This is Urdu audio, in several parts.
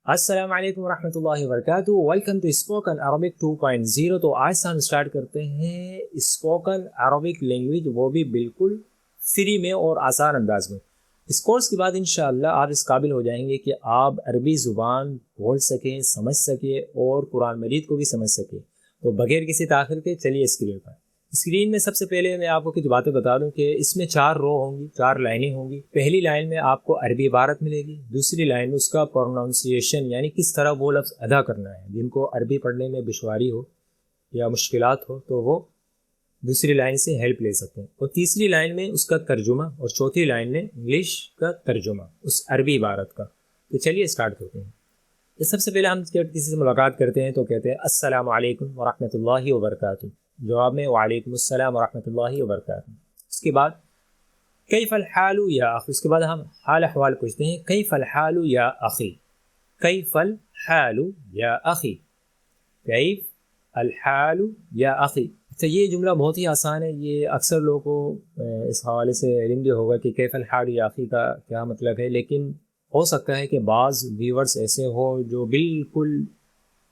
السلام علیکم ورحمۃ اللہ وبرکاتہ. Welcome to spoken Arabic 2.0. تو آج سے ہم اسٹارٹ کرتے ہیں اسپوکن عربک لینگویج، وہ بھی بالکل فری میں اور آسان انداز میں. اس کورس کے بعد انشاءاللہ آپ اس قابل ہو جائیں گے کہ آپ عربی زبان بول سکیں، سمجھ سکیں اور قرآن مجید کو بھی سمجھ سکیں. تو بغیر کسی تاخیر کے چلیے اسکرین پر. اسکرین میں سب سے پہلے میں آپ کو کچھ باتیں بتا دوں کہ اس میں 4 رو ہوں گی، 4 لائنیں ہوں گی. پہلی لائن میں آپ کو عربی عبارت ملے گی، دوسری لائن میں اس کا پروننسیشن یعنی کس طرح وہ لفظ ادا کرنا ہے. جن کو عربی پڑھنے میں دشواری ہو یا مشکلات ہو تو وہ دوسری لائن سے ہیلپ لے سکتے ہیں. اور تیسری لائن میں اس کا ترجمہ، اور چوتھی لائن میں انگلش کا ترجمہ اس عربی عبارت کا. تو چلیے اسٹارٹ کرتے ہیں. سب سے پہلے ہم جب کسی سے ملاقات کرتے ہیں تو کہتے ہیں السلام علیکم ورحمۃ اللہ وبرکاتہ. جواب میں وعلیکم السلام ورحمۃ اللہ وبرکاتہ. اس کے بعد کیف الحال یا اخی، اس کے بعد ہم حال احوال پوچھتے ہیں. کیف الحال یا اخی، کیف الحال یا اخی، کیف الحال یا اخی. تو یہ جملہ بہت ہی آسان ہے. یہ اکثر لوگوں کو اس حوالے سے علم بھی ہوگا کہ کیف الحال یا اخی کا کیا مطلب ہے، لیکن ہو سکتا ہے کہ بعض ویورز ایسے ہوں جو بالکل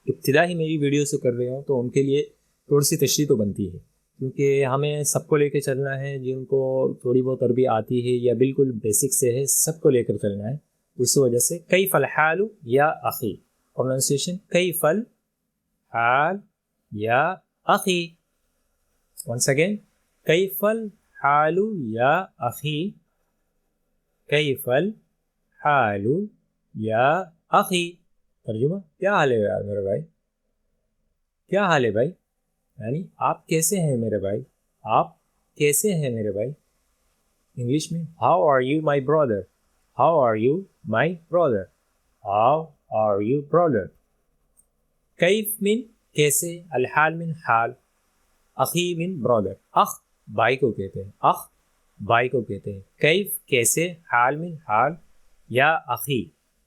ابتدا ہی میری ویڈیو سے کر رہے ہوں، تو ان کے لیے تھوڑی سی تشریح تو بنتی ہے، کیونکہ ہمیں سب کو لے کے چلنا ہے. جن کو تھوڑی بہت عربی آتی ہے یا بالکل بیسک سے ہے، سب کو لے کر چلنا ہے. اس وجہ سے کیف الحال یا اخی، پروننسیشن کیف الحال یا اخی. ونس اگین، کیف الحال یا اخی، کیف الحال یا اخی. ترجمہ، کیا حال ہے یار میرے بھائی، کیا حال ہے بھائی، یعنی آپ کیسے ہیں میرے بھائی، آپ کیسے ہیں میرے بھائی. انگلش میں how are you my brother, how are you my brother, how are you brother. کیف من کیسے، الحال من حال، اخی من برادر. اخ بھائی کو کہتے ہیں، اخ بھائی کو کہتے ہیں. کیف کیسے، حال من حال، یا اخی.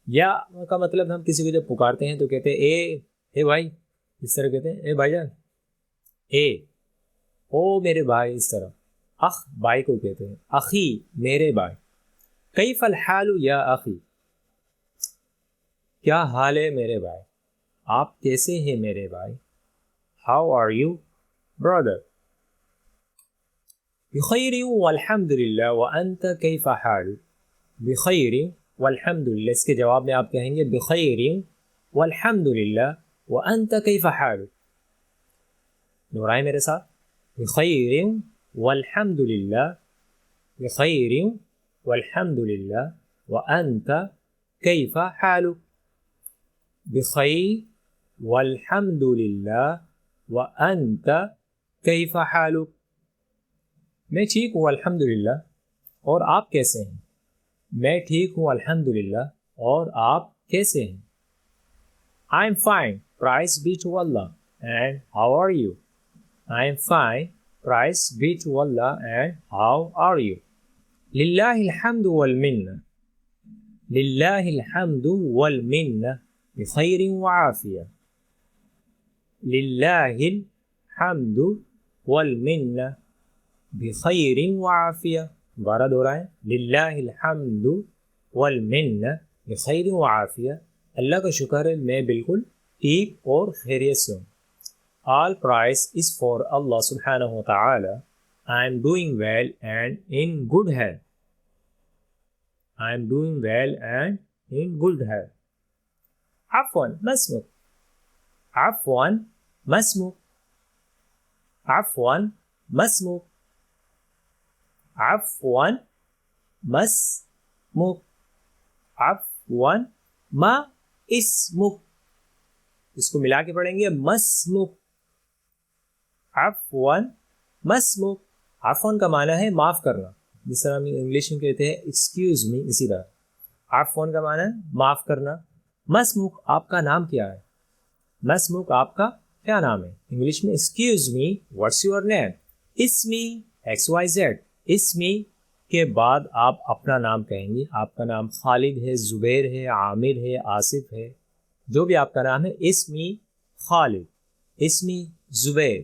یا کا مطلب ہم کسی کو جب پکارتے ہیں تو کہتے ہیں اے بھائی، اس طرح کہتے ہیں اے بھائی جان، اے او میرے بھائی، اس طرح. اخ بھائی کو کہتے ہیں، اخی میرے بھائی. کیف الحال یا اخی، کیا حال ہے میرے بھائی، آپ کیسے ہیں میرے بھائی. ہاؤ آر یو برادر. بخیر والحمد للہ وانت کیف حال، بخیر والحمد للہ. اس کے جواب میں آپ کہیں گے بخیر والحمد للہ وانت کیف حال. دہرائیں میرے ساتھ، بخیر والحمد للہ، بخیر والحمد للہ وانت کیف حال. بخیر والحمد للہ وانت کیف حال. میں ٹھیک ہوں الحمد للہ، اور آپ کیسے ہیں. میں ٹھیک ہوں الحمد للہ، اور آپ کیسے ہیں. I am fine, praise be to Allah, and how are you. I am fine, praise be to Allah, and how are you. للہ الحمد والمنہ، للہ الحمد والمنہ بخیر وعافیہ. للہ الحمد والمنہ بخیر وعافیہ. دوبارہ دہرائیں، للہ الحمد والمنہ بخیر وعافیہ. اللہ کا شکر ہے میں بالکل ٹھیک اور خیریت سے ہوں. All praise is for Allah subhanahu wa ta'ala. I am doing well and in good health. I am doing well and in good health. عفوا ما اسمك، عفوا ما اسمك، عفوا ما اسمك، عفوا ما اسمك، عفوا ما اسمك. اس کو ملا کے پڑھیں گے مسمک. عفوا مسمک. عفوا کا معنی ہے معاف کرنا، جس طرح ہم انگلش میں کہتے ہیں ایکسکیوز می، اسی طرح عفوا کا معنی ہے معاف کرنا. مسمک آپ کا نام کیا ہے، مسمک آپ کا کیا نام ہے. انگلش میں excuse me what's your name. اسمی ایکس وائی زیڈ. اسمی کے بعد آپ اپنا نام کہیں گے. آپ کا نام خالد ہے، زبیر ہے، عامر ہے، آصف ہے، جو بھی آپ کا نام ہے. اسمی خالد، اسمی زبیر،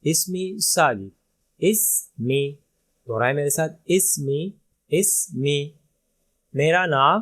اسمی ساجد، اسمی. دہرائیں میرے ساتھ، اسمی، اسمی میرا نام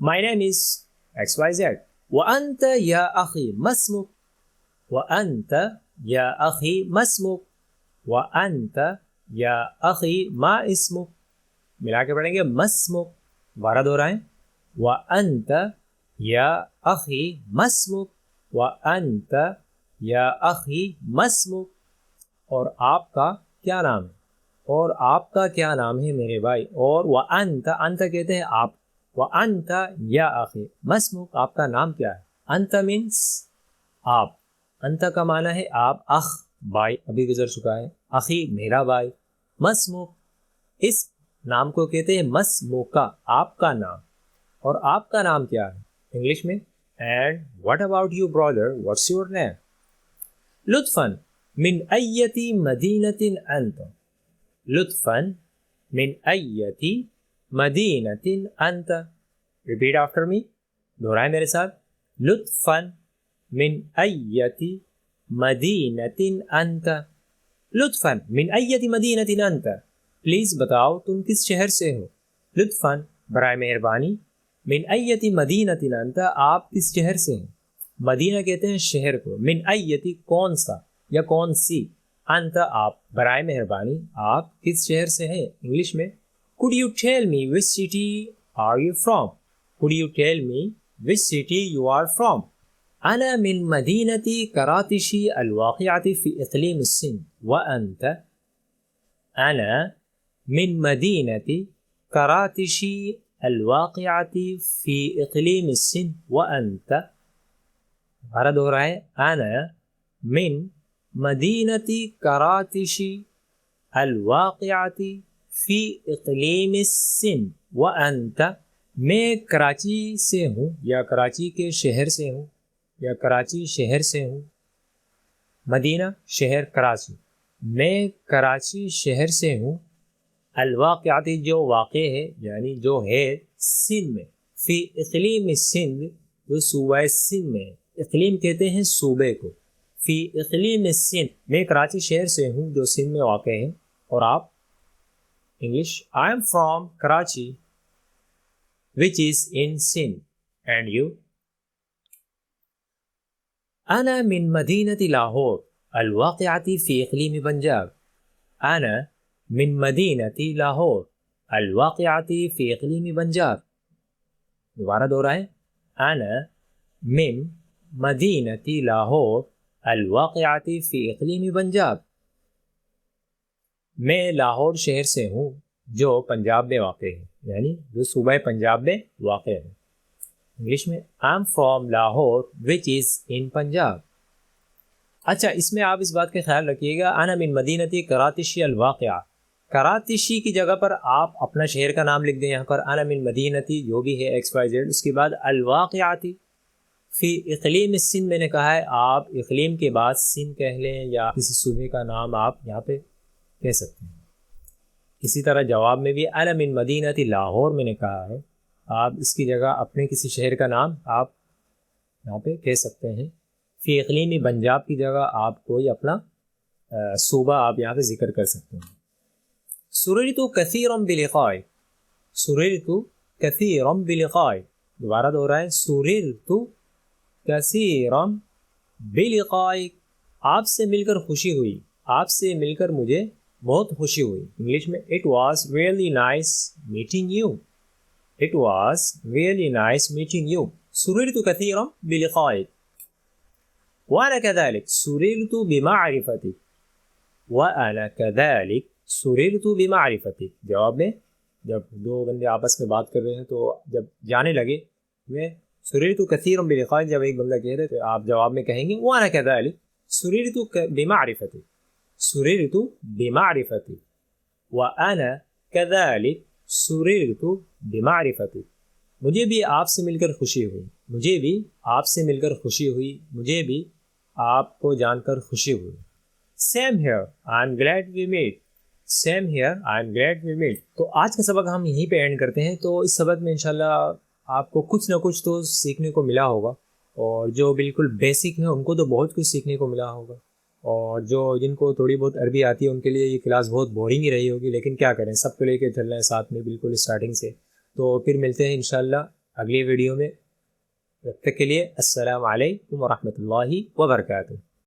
My name is XYZ. وأنت يا أخي ما اسمك؟ وأنت يا أخي ما اسمك؟ وأنت يا أخي ما اسمك؟ ملا کے پڑھیں گے مسمک، دوبارہ دہرائیں. وأنت يا أخي ما اسمك؟ وأنت يا أخي ما اسمك؟ اور آپ کا کیا نام ہے؟ اور آپ کا کیا نام ہے میرے بھائی؟ اور وأنت، انت کہتے ہیں آپ. وأنت یا اخی ما اسمک، آپ کا نام کیا ہے؟ انت مینس آپ، انت کا معنی ہے آپ، اخ بھائی ابھی گزر چکا ہے، اخی میرا بھائی. ما اسمک، اس نام کو کہتے ہیں مسموکا، آپ کا نام. اور آپ کا نام کیا ہے انگلش میں؟ And what about you brother, what's your name? لطفاً من ایتی مدینۃ انت؟ لطفاً من ایتی مدینۃ انت؟ ریپیٹ آفٹر می، دہرائیں میرے ساتھ. لطفاً من ایتی مدینۃ انت؟ لطفاً من ایتی مدینۃ انت؟ پلیز بتاؤ تم کس شہر سے ہو. لطفاً برائے مہربانی، من ایتی مدینۃ انت، آپ کس شہر سے ہیں؟ مدینہ کہتے ہیں شہر کو، من ایتی کون سا یا کون سی، انت آپ، برائے مہربانی آپ کس شہر سے ہیں انگلش میں. could you tell me which city are you from؟ could you tell me which city you are from؟ أنا من مدينة كراتشي الواقعة في إقليم السند وأنت؟ أنا من مدينة كراتشي الواقعة في إقليم السند وأنت؟ غرض ہو رہا ہے أنا من مدينة كراتشي الواقعة فی اقلیم السندھ وانت، میں کراچی سے ہوں یا کراچی کے شہر سے ہوں یا کراچی شہر سے ہوں. مدینہ شہر کراچی، میں کراچی شہر سے ہوں. الواقعاتی جو واقع ہے یعنی جو ہے سندھ میں، فی اقلیم السندھ جو صوبہ سندھ میں ہے. اقلیم کہتے ہیں صوبے کو. فی اقلیم السندھ، میں کراچی شہر سے ہوں جو سندھ میں واقع ہے. اور آپ English, I am from Karachi, which is in Sindh. And you? أنا من مدينة لاہور الواقعة في إقليم بنجاب. أنا من مدينة لاہور الواقعة في إقليم بنجاب. دوبارہ دہرائیں. أنا من مدينة لاہور الواقعة في إقليم بنجاب. میں لاہور شہر سے ہوں جو پنجاب میں واقع ہے، یعنی جو صوبہ پنجاب میں واقع ہے. انگلش میں آئی ایم فرام لاہور وچ از ان پنجاب. اچھا، اس میں آپ اس بات کا خیال رکھیے گا، انا من مدینتی کراتشی الواقعہ، کراتشی کی جگہ پر آپ اپنا شہر کا نام لکھ دیں. یہاں پر انا من مدینتی جو بھی ہے ایکس وائی زیڈ، اس کے بعد الواقعاتی فی اقلیم السندھ میں نے کہا ہے، آپ اقلیم کے بعد سندھ کہہ لیں یا کسی صوبے کا نام آپ یہاں پہ کہہ سکتے ہیں. اسی طرح جواب میں بھی انا من مدینۃ لاہور میں نے کہا ہے، آپ اس کی جگہ اپنے کسی شہر کا نام آپ یہاں پہ کہہ سکتے ہیں. فی اقلیمی پنجاب کی جگہ آپ کوئی اپنا صوبہ آپ یہاں پہ ذکر کر سکتے ہیں. سررت کثیرا بلقائک، سررت کثیرا بلقائک. دوبارہ دہرائیں، سررت کثیرا بلقائک، آپ سے مل کر خوشی ہوئی، آپ سے مل کر مجھے بہت خوشی ہوئی. انگلش میں it was really nice meeting you, it was really nice meeting you. سررت کثیرا بلقائک. وانا كذلك سررت بمعرفتك، وانا كذلك سررت بمعرفتك. جواب میں جب دو بندے آپس میں بات کر رہے ہیں تو جب جانے لگے میں سررت کثیرا بلقائک، جب ایک بندہ کہہ رہے تو آپ جواب میں کہیں گے وانا كذلك سررت بمعرفتك، سررت بمعرفتك، وانا كذلك سررت بمعرفتك. مجھے بھی آپ سے مل کر خوشی ہوئی، مجھے بھی آپ سے مل کر خوشی ہوئی، مجھے بھی آپ کو جان کر خوشی ہوئی. Same here I am glad we meet, same here I am glad we meet. تو آج کا سبق ہم یہیں پہ اینڈ کرتے ہیں. تو اس سبق میں انشاءاللہ آپ کو کچھ نہ کچھ تو سیکھنے کو ملا ہوگا، اور جو بالکل بیسک ہیں ان کو تو بہت کچھ سیکھنے کو ملا ہوگا. اور جن کو تھوڑی بہت عربی آتی ہے ان کے لیے یہ کلاس بہت بورنگ ہی رہی ہوگی، لیکن کیا کریں، سب کو لے کے چل رہے ہیں ساتھ میں بالکل اسٹارٹنگ سے۔ تو پھر ملتے ہیں انشاءاللہ اگلی ویڈیو میں، تب تک کے لیے السلام علیکم ورحمۃ اللہ وبرکاتہ۔